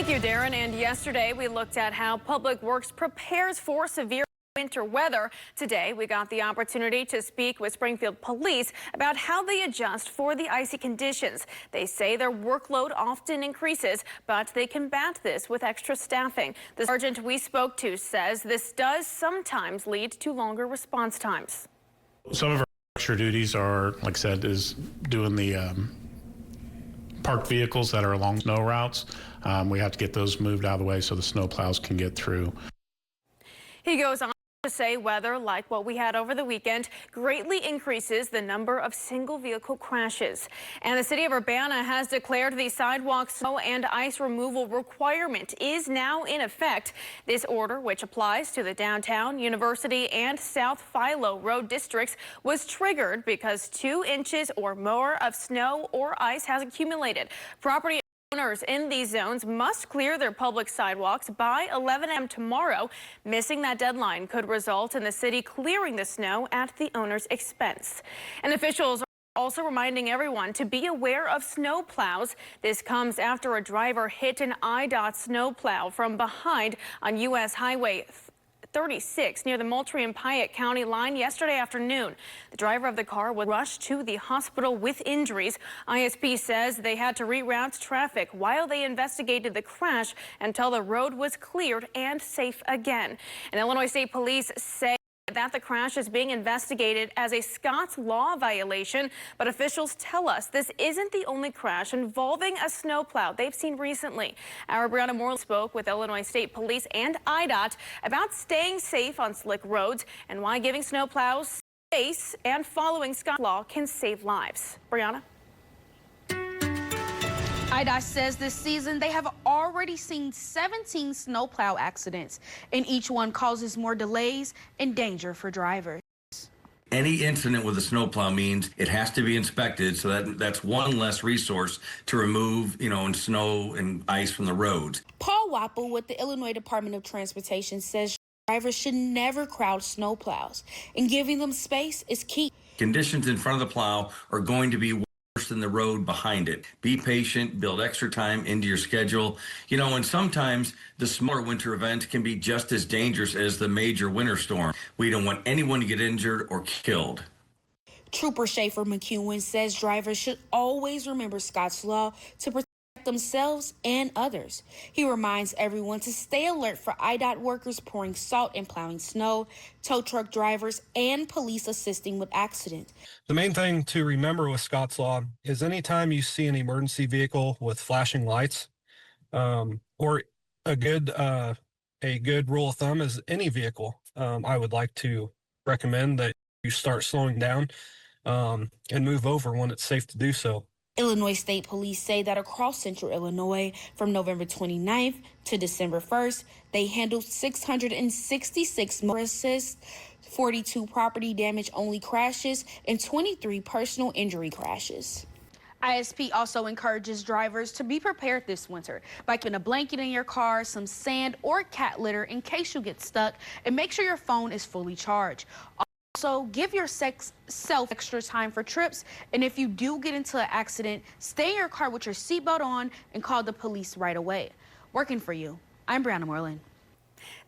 Thank you, Darren. And yesterday we looked at how Public Works prepares for severe winter weather. Today we got the opportunity to speak with Springfield Police about how they adjust for the icy conditions. They say their workload often increases, but they combat this with extra staffing. The sergeant we spoke to says this does sometimes lead to longer response times. Some of our extra duties are, like I said, is doing the parked vehicles that are along snow routes. We have to get those moved out of the way so the snow plows can get through. He goes on to say weather like what we had over the weekend greatly increases the number of single vehicle crashes. And the city of Urbana has declared the sidewalk snow and ice removal requirement is now in effect. This order, which applies to the downtown, University, and South Philo road districts, was triggered because 2 inches or more of snow or ice has accumulated. Property owners in these zones must clear their public sidewalks by 11 a.m. tomorrow. Missing that deadline could result in the city clearing the snow at the owner's expense. And officials are also reminding everyone to be aware of snow plows. This comes after a driver hit an IDOT snow plow from behind on U.S. Highway 36 near the Moultrie and Piatt County line yesterday afternoon. The driver of the car was rushed to the hospital with injuries. ISP says they had to reroute traffic while they investigated the crash until the road was cleared and safe again. And Illinois State Police say that the crash is being investigated as a Scott's Law violation, but officials tell us this isn't the only crash involving a snowplow they've seen recently. Our Brianna Moore spoke with Illinois State Police and IDOT about staying safe on slick roads and why giving snowplows space and following Scott's Law can save lives. Brianna? IDOT says this season they have already seen 17 snowplow accidents, and each one causes more delays and danger for drivers. Any incident with a snowplow means it has to be inspected, so that's one less resource to remove, and snow and ice from the roads. Paul Wapple with the Illinois Department of Transportation says drivers should never crowd snowplows, and giving them space is key. Conditions in front of the plow are going to be worse than the road behind it. Be patient, build extra time into your schedule. And sometimes the smaller winter event can be just as dangerous as the major winter storm. We don't want anyone to get injured or killed. Trooper Schaefer McEwen says drivers should always remember Scott's Law to protect themselves and others. He reminds everyone to stay alert for IDOT workers pouring salt and plowing snow, tow truck drivers, and police assisting with accidents. The main thing to remember with Scott's Law is anytime you see an emergency vehicle with flashing lights, or a good rule of thumb is any vehicle, I would like to recommend that you start slowing down and move over when it's safe to do so. Illinois State Police say that across central Illinois from November 29th to December 1st, they handled 666 more assists, 42 property damage only crashes, and 23 personal injury crashes. ISP also encourages drivers to be prepared this winter by keeping a blanket in your car, some sand or cat litter in case you get stuck, and make sure your phone is fully charged. Also, give yourself extra time for trips, and if you do get into an accident, stay in your car with your seatbelt on and call the police right away. Working for you, I'm Brianna Moreland.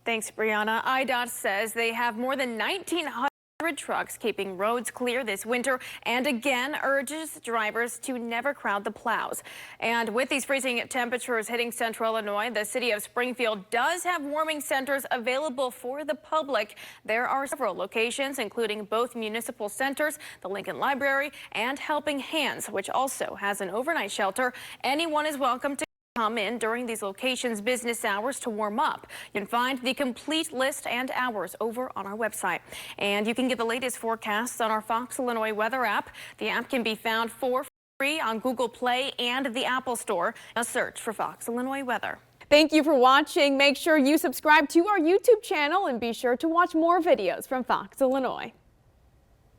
Thanks, Brianna. IDOT says they have more than 1,900 trucks keeping roads clear this winter, and again urges drivers to never crowd the plows. And with these freezing temperatures hitting central Illinois, the city of Springfield does have warming centers available for the public. There are several locations, including both municipal centers, the Lincoln Library, and Helping Hands, which also has an overnight shelter. Anyone is welcome to come in during these locations' business hours to warm up. You can find the complete list and hours over on our website. And you can get the latest forecasts on our Fox Illinois weather app. The app can be found for free on Google Play and the Apple Store. Now search for Fox Illinois weather. Thank you for watching. Make sure you subscribe to our YouTube channel and be sure to watch more videos from Fox Illinois.